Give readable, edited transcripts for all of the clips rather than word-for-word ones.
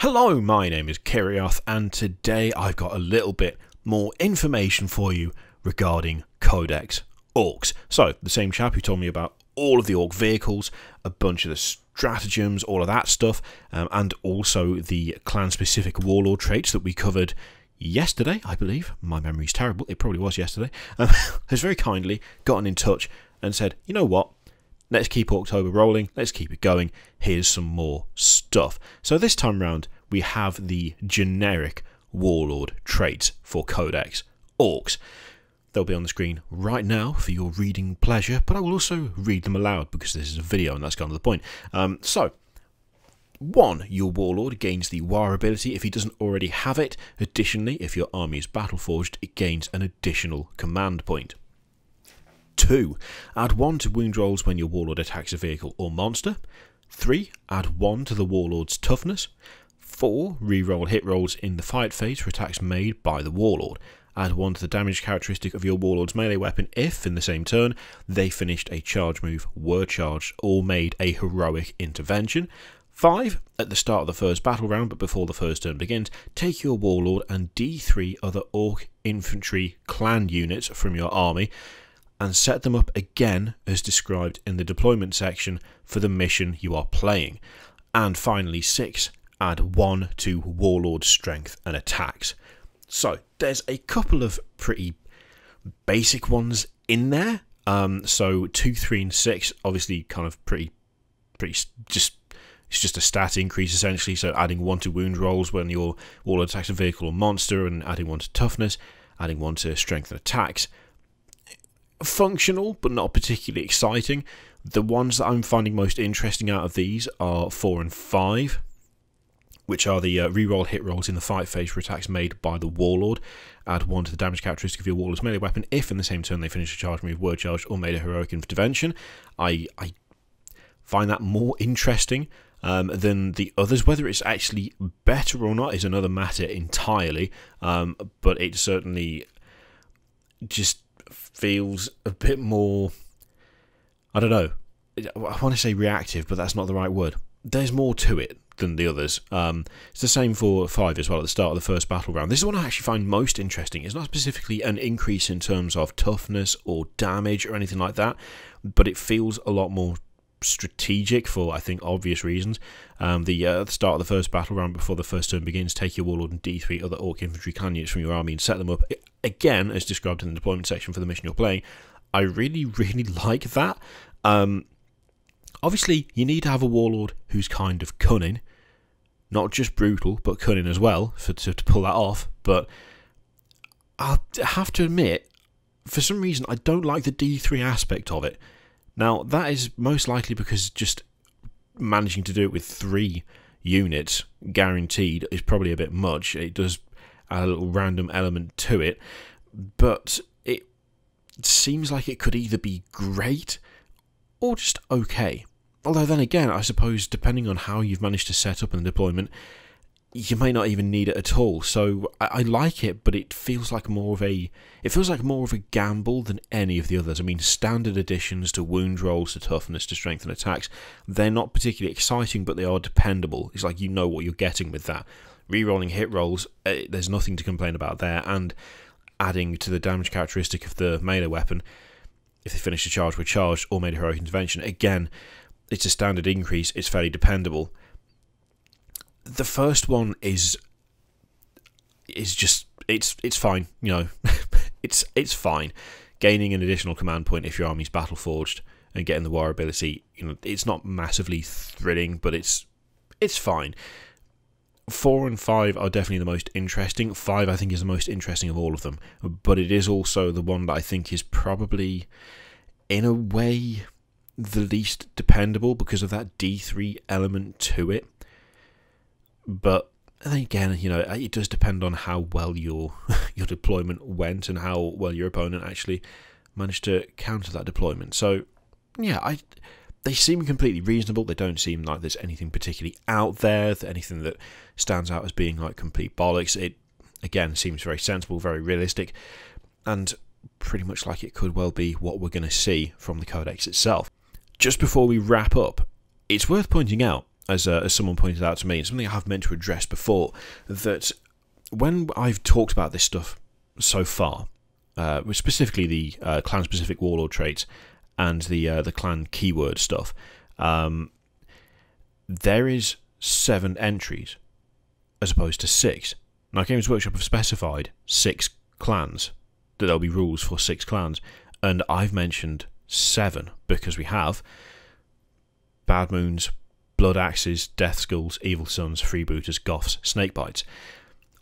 Hello, my name is Kirioth, and today I've got a little bit more information for you regarding Codex Orks. So, the same chap who told me about all of the Ork vehicles, a bunch of the stratagems, all of that stuff, and also the clan-specific Warlord traits that we covered yesterday, I believe. My memory's terrible, it probably was yesterday. Has very kindly gotten in touch and said, you know what? Let's keep October rolling, let's keep it going, here's some more stuff. So this time round, we have the generic Warlord traits for Codex Orks. They'll be on the screen right now for your reading pleasure, but I will also read them aloud because this is a video and that's kind of the point. So, 1. Your Warlord gains the War ability if he doesn't already have it. Additionally, if your army is Battleforged, it gains an additional command point. 2. Add 1 to wound rolls when your Warlord attacks a vehicle or monster. 3. Add 1 to the Warlord's toughness. 4. Reroll hit rolls in the fight phase for attacks made by the Warlord. Add 1 to the damage characteristic of your Warlord's melee weapon if, in the same turn, they finished a charge move, were charged, or made a heroic intervention. 5. At the start of the first battle round, but before the first turn begins, take your Warlord and D3 other Ork infantry clan units from your army and set them up again as described in the deployment section for the mission you are playing. And finally 6, add 1 to Warlord strength and attacks. So there's a couple of pretty basic ones in there. So 2, 3 and 6 obviously kind of pretty just, it's just a stat increase essentially, so adding 1 to wound rolls when your Warlord attacks a vehicle or monster, and adding 1 to toughness, adding 1 to strength and attacks. Functional, but not particularly exciting. The ones that I'm finding most interesting out of these are 4 and 5, which are the reroll hit rolls in the fight phase for attacks made by the Warlord. Add 1 to the damage characteristic of your Warlord's melee weapon if in the same turn they finish a charge move, were charged, or made a heroic intervention. I find that more interesting than the others. Whether it's actually better or not is another matter entirely, but it certainly just feels a bit more, I don't know, I want to say reactive, but that's not the right word. There's more to it than the others. It's the same for 5 as well at the start of the first battle round. This is what I actually find most interesting. It's not specifically an increase in terms of toughness or damage or anything like that, but it feels a lot more strategic for, I think, obvious reasons. At the start of the first battle round, before the first turn begins, take your Warlord and D3 other Ork infantry clan units from your army and set them up again as described in the deployment section for the mission you're playing. I really like that. Obviously you need to have a Warlord who's kind of cunning, not just brutal but cunning as well to pull that off, but I have to admit, for some reason I don't like the D3 aspect of it. Now, that is most likely because just managing to do it with 3 units guaranteed is probably a bit much. It does add a little random element to it, but it seems like it could either be great or just okay. Although then again, I suppose depending on how you've managed to set up in the deployment, you may not even need it at all. So I like it, but it feels like more of a gamble than any of the others. I mean, standard additions to wound rolls, to toughness, to strength and attacks, they're not particularly exciting, but they are dependable. It's like you know what you're getting with that. Rerolling hit rolls, there's nothing to complain about there, and adding to the damage characteristic of the melee weapon, if they finish a charge, were charged, or made a heroic intervention, again, it's a standard increase, it's fairly dependable. The first one is just it's fine, you know. it's fine. Gaining an additional command point if your army's Battleforged and getting the War ability, you know, it's not massively thrilling, but it's fine. 4 and 5 are definitely the most interesting. 5 I think is the most interesting of all of them, but it is also the one that I think is probably, in a way, the least dependable because of that D3 element to it. But then again, you know, it does depend on how well your deployment went and how well your opponent actually managed to counter that deployment. So, yeah, they seem completely reasonable. They don't seem like there's anything particularly out there, anything that stands out as being like complete bollocks. It, again, seems very sensible, very realistic, and pretty much like it could well be what we're going to see from the Codex itself. Just before we wrap up, it's worth pointing out, as someone pointed out to me, and something I have meant to address before, that when I've talked about this stuff so far, specifically the clan-specific warlord traits and the clan keyword stuff, there is 7 entries as opposed to 6. Now, Games Workshop have specified 6 clans, that there'll be rules for 6 clans, and I've mentioned 7 because we have Bad Moons, Blood Axes, Death Skulls, Evil Sons, Freebooters, Goths, Snakebites.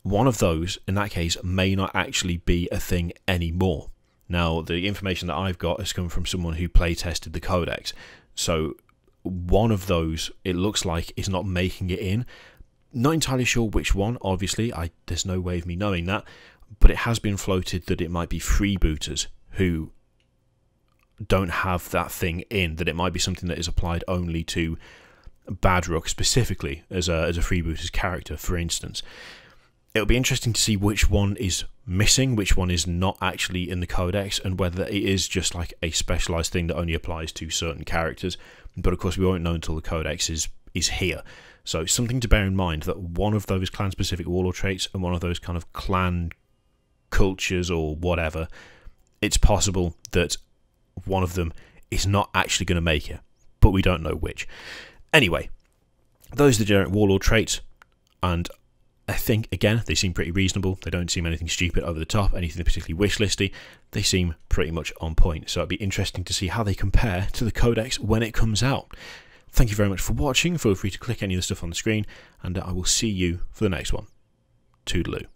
One of those, in that case, may not actually be a thing anymore. Now, the information that I've got has come from someone who play-tested the Codex, so one of those, it looks like, is not making it in. Not entirely sure which one, obviously, there's no way of me knowing that, but it has been floated that it might be freebooters who don't have that thing in, that it might be something that is applied only to Badrook specifically as a freebooter's character, for instance. It'll be interesting to see which one is missing, which one is not actually in the Codex, and whether it is just like a specialised thing that only applies to certain characters. But of course we won't know until the Codex is here. So something to bear in mind, that one of those clan-specific warlord traits and one of those kind of clan cultures or whatever, it's possible that one of them is not actually going to make it, but we don't know which. Anyway, those are the generic warlord traits, and I think, again, they seem pretty reasonable. They don't seem anything stupid over the top, anything particularly wish listy. They seem pretty much on point, so it'd be interesting to see how they compare to the Codex when it comes out. Thank you very much for watching. Feel free to click any of the stuff on the screen, and I will see you for the next one. Toodaloo.